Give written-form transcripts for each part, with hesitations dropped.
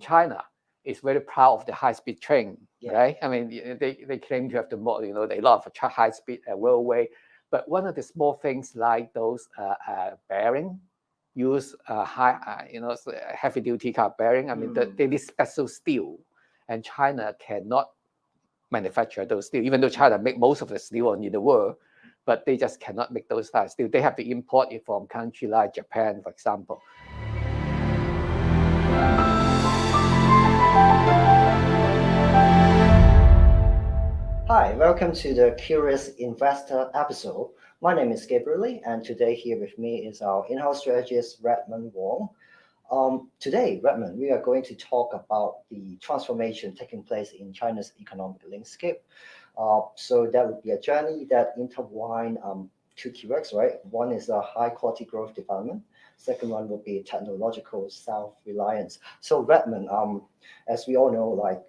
China is very proud of the high-speed train, right? I mean, they claim to have the more, they love high-speed railway. But one of the small things like those bearing, use heavy-duty car bearing. I mean, they need special steel, and China cannot manufacture those steel, even though China make most of the steel in the world, but they just cannot make those types of steel. They have to import it from countries like Japan, for example. Hi, welcome to the Curious Investor episode. My name is Gabriel, and today here with me is our in-house strategist, Redmond Wong. Today, Redmond, we are going to talk about the transformation taking place in China's economic landscape. So that would be a journey that intertwine two keywords, right? One is a high-quality growth development. Second one would be technological self-reliance. So Redmond, as we all know, like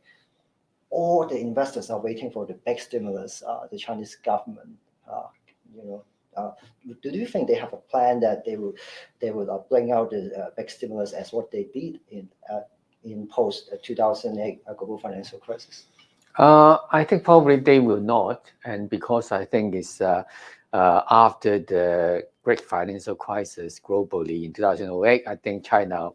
all the investors are waiting for the big stimulus, the Chinese government. Do you think they have a plan that they will bring out the big stimulus as what they did in post 2008 global financial crisis? I think probably they will not, and because I think it's after the great financial crisis globally in 2008, I think China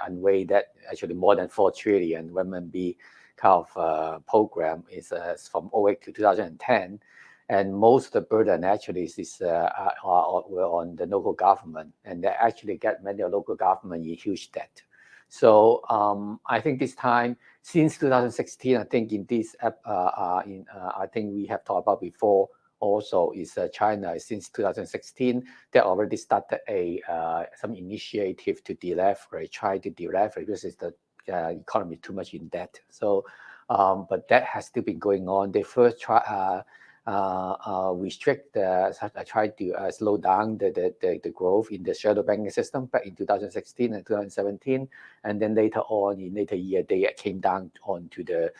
unweighed that actually more than 4 trillion RMB kind of program is from 2008 to 2010. And most of the burden actually were on the local government, and they actually get many local government in huge debt. So I think this time, since 2016, I think in this I think we have talked about before also is China. Since 2016, they already started some initiative to deleverage, try to deleverage because it's the economy too much in debt. So, but that has still been going on. They first try. Try to slow down the growth in the shadow banking system back in 2016 and 2017, and then later on in later year they came down onto the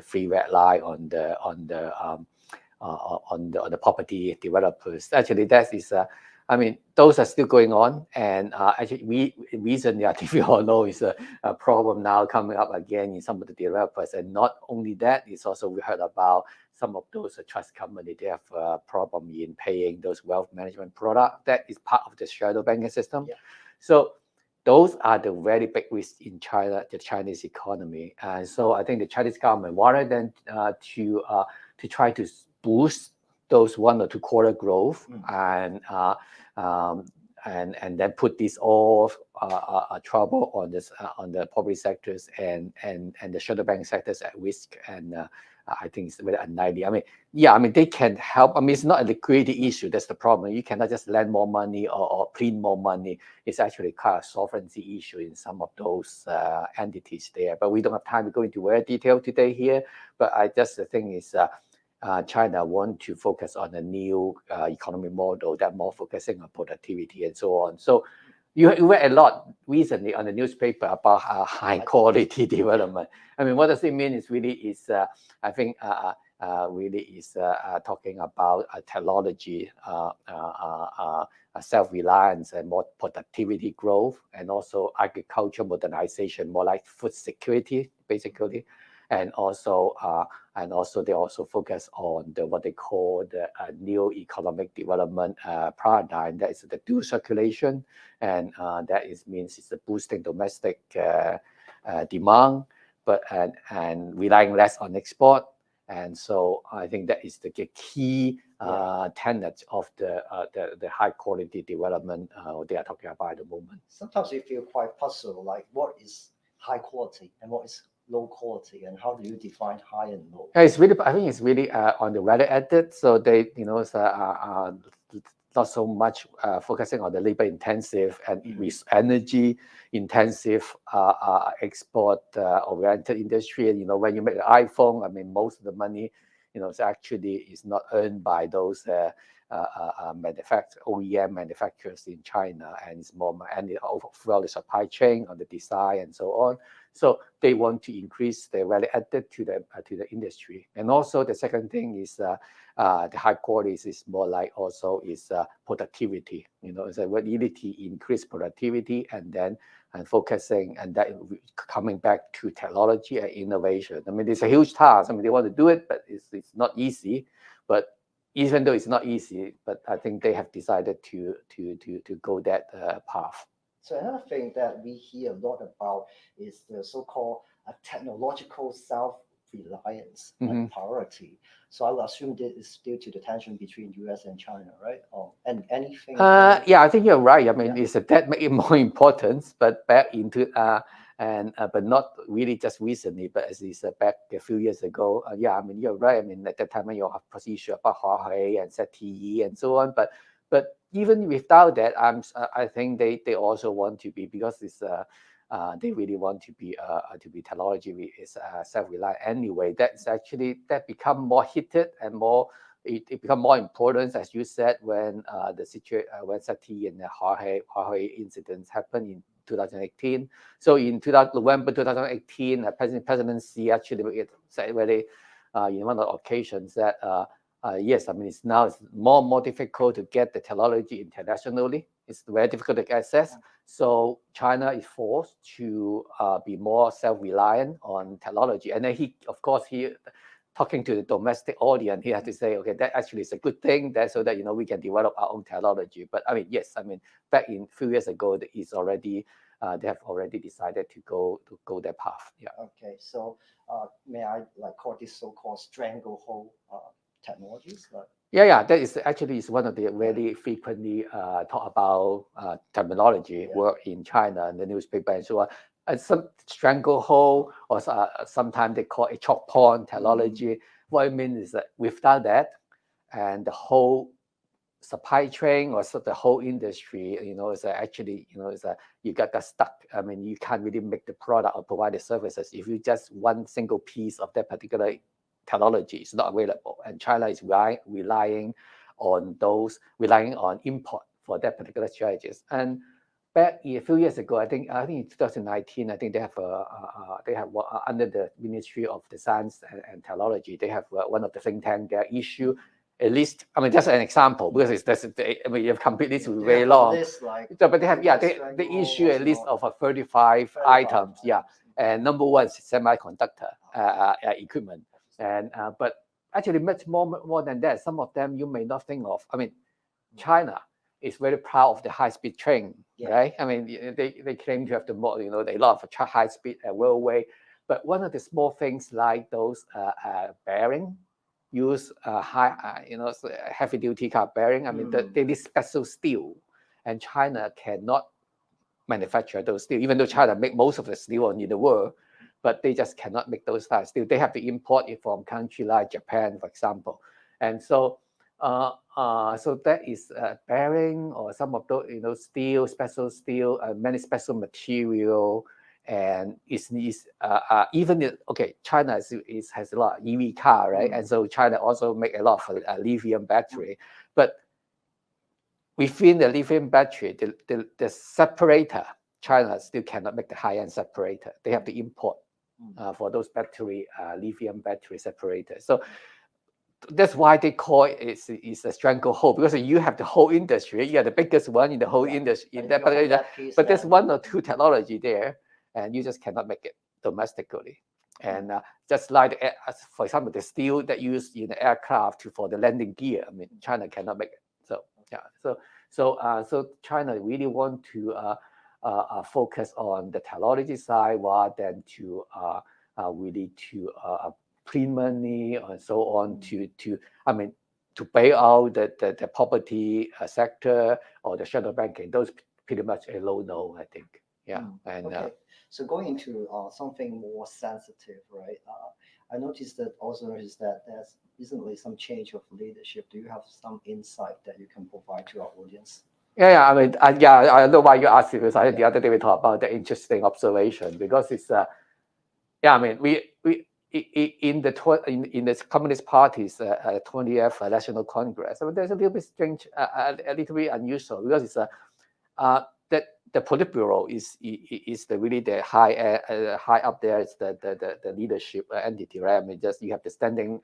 free red line on the property developers. Actually, that is I mean, those are still going on, and actually, recently, I think we all know is a problem now coming up again in some of the developers, and not only that, it's also we heard about some of those trust companies. They have a problem in paying those wealth management products. That is part of the shadow banking system. So those are the very big risks in China, the Chinese economy, and so I think the Chinese government, rather than to try to boost those 1 or 2 quarter growth and then put this all trouble on the property sectors and the shadow bank sectors at risk, and I think it's very unlikely. I mean, they can help. I mean, it's not a liquidity issue. That's the problem. You cannot just lend more money or print more money. It's actually kind of sovereignty issue in some of those entities there. But we don't have time to go into very detail today here. But the thing is, China want to focus on a new economic model that more focusing on productivity and so on. So you read a lot recently on the newspaper about high quality development. I mean, what does it mean? It's really I think really is talking about technology, self-reliance, and more productivity growth, and also agriculture modernization, more like food security, basically. And also they also focus on what they call the new economic development paradigm. That is the dual circulation, and that means it's boosting domestic demand, but and relying less on export. And so I think that is the key tenet of the high quality development they are talking about at the moment. Sometimes we feel quite puzzled, like what is high quality and what is low quality, and how do you define high and low? It's really, I think it's really on the value added. So they, not so much focusing on the labor intensive and energy intensive export oriented industry. And when you make an iPhone, I mean, most of the money, it's actually is not earned by those OEM manufacturers in China, and it's more and overall the supply chain on the design and so on. So they want to increase their value added to the industry. And also the second thing is the high quality is more like also is productivity. So what you need to increase productivity and focusing and that coming back to technology and innovation. I mean, it's a huge task. I mean, they want to do it, but it's not easy. But even though it's not easy, but I think they have decided to go that path. So another thing that we hear a lot about is the so-called technological self-reliance priority. So I will assume this is due to the tension between US and China, right? And anything? Yeah, I think you're right. I mean, it's that make it more important, but back into but not really just recently, but as it's back a few years ago. Yeah, I mean, you're right. I mean, at that time you have position about Huawei and ZTE and so on, but even without that, I think they also want to be, because it's they really want to be technology is self-reliant anyway. That's actually that become more heated and more. It become more important, as you said, when the situation when ZTE and the Huawei incidents happened in 2018. So in November 2018, President Xi actually said very in one of the occasions that yes, I mean it's more difficult to get the technology internationally. It's very difficult to access. So China is forced to be more self-reliant on technology. And then of course, talking to the domestic audience, he has to say, okay, that actually is a good thing, so that we can develop our own technology. But I mean, yes, I mean back in a few years ago, it's already they have already decided to go that path. Yeah. Okay, so may I call this so-called stranglehold technologies? Yeah, that is actually one of the very frequently talk about terminology work in China and the newspaper and so on. Some stranglehold, or sometimes they call it choke point technology. What it means is that without that, and the whole supply chain or the whole industry, is actually, you got stuck. I mean, you can't really make the product or provide the services if you just one single piece of that particular technology is not available. And China is relying on import for that particular strategies. And back a few years ago, I think in 2019, I think they have under the Ministry of the Science and Technology, they have one of the think tank there issue. At least, I mean, just an example, because you have completely very long. But they have, they issue a list of 35 items, and number one is semiconductor equipment, and but actually much more than that. Some of them you may not think of. I mean, China is very proud of the high-speed train, right? I mean, they claim to have the more, they love high-speed railway, but one of the small things like those bearing. Use heavy duty car bearing. I mean, they need special steel, and China cannot manufacture those steel. Even though China make most of the steel in the world, but they just cannot make those types of steel. They have to import it from country like Japan, for example. And so, so that is bearing or some of those steel, special steel, many special material. And even China has a lot of EV car, right? And so China also make a lot of lithium battery, but within the lithium battery, the separator, China still cannot make the high-end separator. They have to import for those lithium battery separators. So that's why they call it is a stranglehold, because you have the whole industry. You are the biggest one in the whole industry in that particular. But there's one or two technology there, and you just cannot make it domestically. And just like, for example, the steel that used in the aircraft for the landing gear, I mean, China cannot make it. So so China really want to focus on the technology side rather than to really to print money and so on to bail out the property sector or the shadow banking. Those pretty much a no, I think. Yeah. And okay. So going into something more sensitive, right? I noticed that there's recently some change of leadership. Do you have some insight that you can provide to our audience? Yeah. I mean, I know why you asked it, because I think the other day we talked about the interesting observation, because it's I mean, in the Communist Party's 20th National Congress. I mean, there's a little bit strange, a little bit unusual because it's that the Politburo is really the high up there. It's the leadership entity, right? I mean, just you have the standing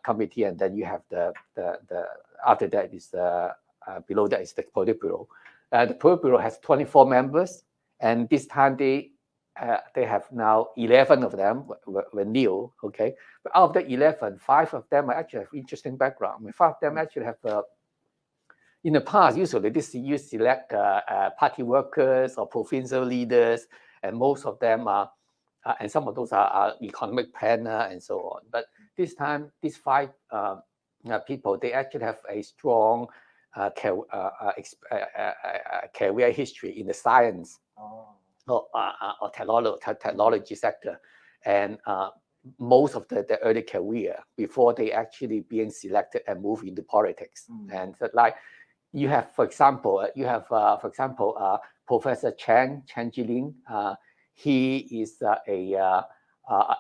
committee, and then you have the after that is below that is the Politburo. The Politburo has 24 members, and this time they have now 11 of them were new, okay? But out of the 11, 5 of them actually have interesting background. I mean, 5 of them actually have, in the past, usually you select party workers or provincial leaders, and most of them are, and some of those are economic planner and so on. But this time, these 5 people, they actually have a strong career history in the science. Or technology sector, and most of the early career before they actually being selected and move into politics. And so, like you have, for example, Professor Chen Jilin. He is a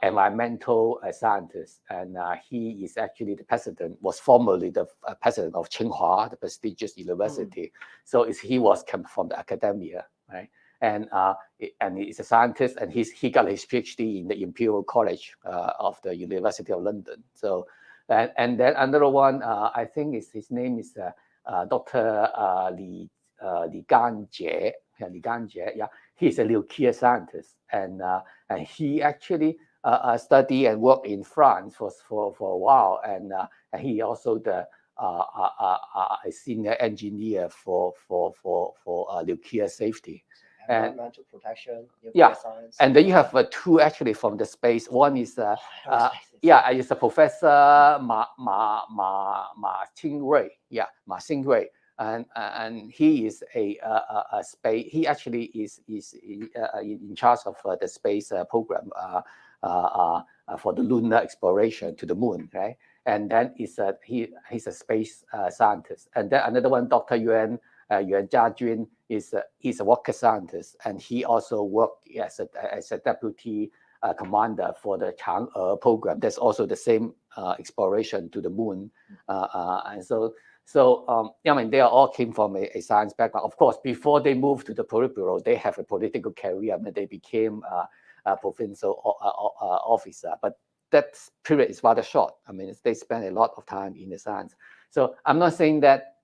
environmental scientist, and he is actually was formerly the president of Tsinghua, the prestigious university. So he was from the academia, right? And he's a scientist, and he got his PhD in the Imperial College of the University of London. So, and then another one, I think his name is Dr. Li Ganjie. Yeah, he's a leukemia scientist, and he actually studied and worked in France for a while, and he also a senior engineer for leukemia safety. Environmental protection, science. And then you have 2 actually from the space. One is it's a Professor Ma Xingrui. Yeah, Ma Xingrui, and he is a space. He actually is in charge of the space program for the lunar exploration to the moon, right? And then he's a space scientist. And then another one, Dr. Yuan Jiajun, is a rocket scientist, and he also worked as a deputy commander for the Chang'e program. There's also the same exploration to the moon, and so I mean, they all came from a science background. Of course, before they moved to the Politburo, they have a political career. I mean, they became a provincial officer, but that period is rather short. I mean, they spend a lot of time in the science. So I'm not saying that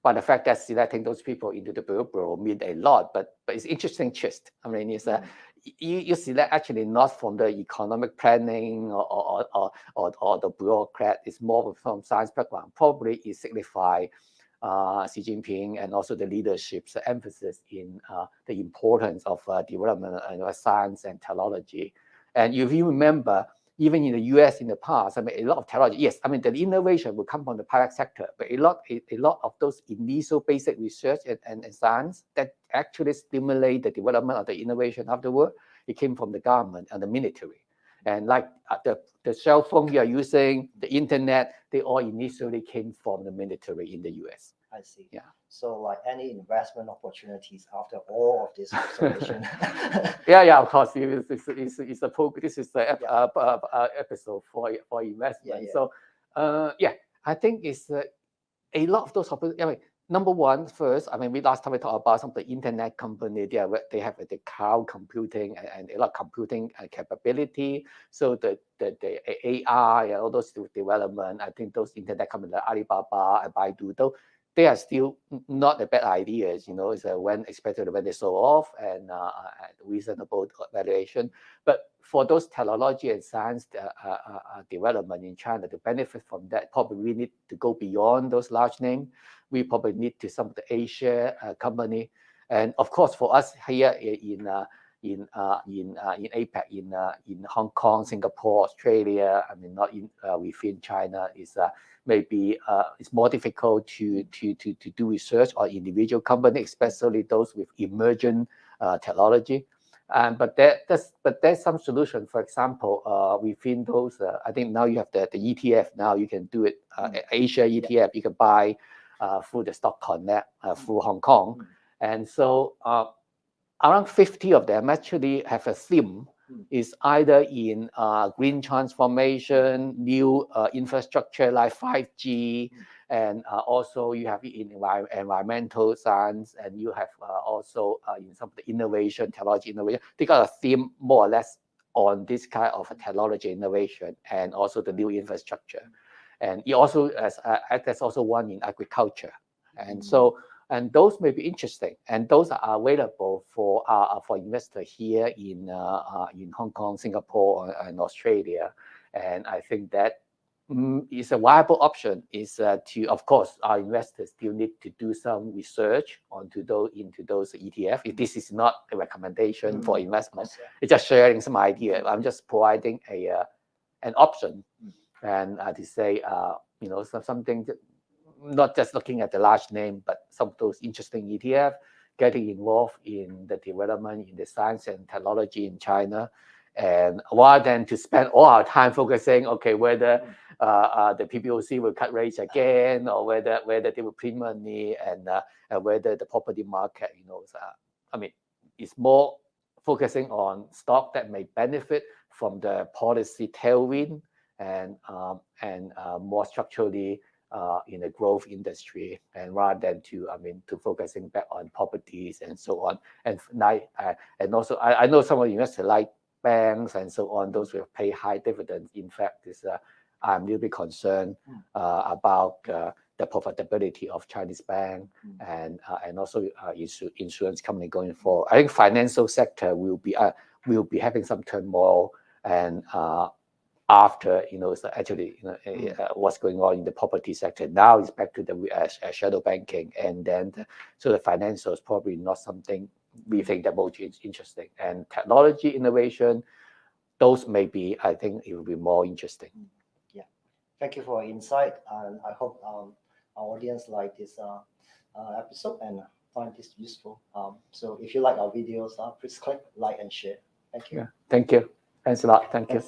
but the fact that selecting those people into the Politburo mean a lot, but it's interesting twist. I mean, it's you select actually not from the economic planning or the bureaucrat. It's more from science background. Probably it signifies Xi Jinping and also the leadership's emphasis in the importance of development and science and technology. And if you remember, even in the US in the past, I mean, a lot of technology, yes, I mean, the innovation will come from the private sector, but a lot of those initial basic research and science that actually stimulate the development of the innovation afterward, it came from the government and the military. And like the cell phone you are using, the internet, they all initially came from the military in the US. I see. Yeah. So like any investment opportunities after all of this observation. Yeah, of course. This is the episode for investment. Yeah. So I think it's a lot of those opportunities. I mean, number one, first, I mean, last time we talked about some of the internet company. They have the cloud computing and a lot of computing capability. So the AI and all those development, I think those internet companies like Alibaba and Baidu, though, they are still not a bad ideas, it's especially when they sold off and reasonable valuation. But for those technology and science development in China to benefit from that, probably we need to go beyond those large names. We probably need to some of the A-share company, and of course for us here in APAC, in Hong Kong, Singapore, Australia. I mean, not within China is. Maybe it's more difficult to do research on individual companies, especially those with emerging technology. But there's some solution. For example, within those, I think now you have the ETF. Now you can do it A-share ETF. You can buy through the Stock Connect through Hong Kong, and so around 50 of them actually have a theme is either in green transformation, new infrastructure like 5G, and also you have in environmental science, and you have also in some of the innovation, technology innovation. They got a theme more or less on this kind of technology innovation and also the new infrastructure. And it also, there's also one in agriculture. And so, and those may be interesting, and those are available for investors here in Hong Kong, Singapore, and Australia. And I think that is a viable option. Is to, of course, our investors still need to do some research into those ETF. If this is not a recommendation for investment, it's just sharing some idea. I'm just providing an option, and to say something that, not just looking at the large name, but some of those interesting ETF, getting involved in the development in the science and technology in China. And rather than to spend all our time focusing, okay, whether the PBOC will cut rates again, or whether they will print money, and whether the property market, I mean, it's more focusing on stock that may benefit from the policy tailwind and more structurally in the growth industry, and rather than to focusing back on properties and so on. And also I know some of the investors like banks and so on; those will pay high dividends. In fact, I'm a little bit concerned about the profitability of Chinese bank and also insurance company going forward. I think financial sector will be having some turmoil, and after so actually what's going on in the property sector now is back to the shadow banking, and then so the financial is probably not something we think that most is interesting. And technology innovation, those may be, I think it will be more interesting. Yeah, thank you for your insight, and I hope our audience like this episode and find this useful. So if you like our videos, please click like and share. Thank you. Yeah, thank you. Thanks a lot. Thank you.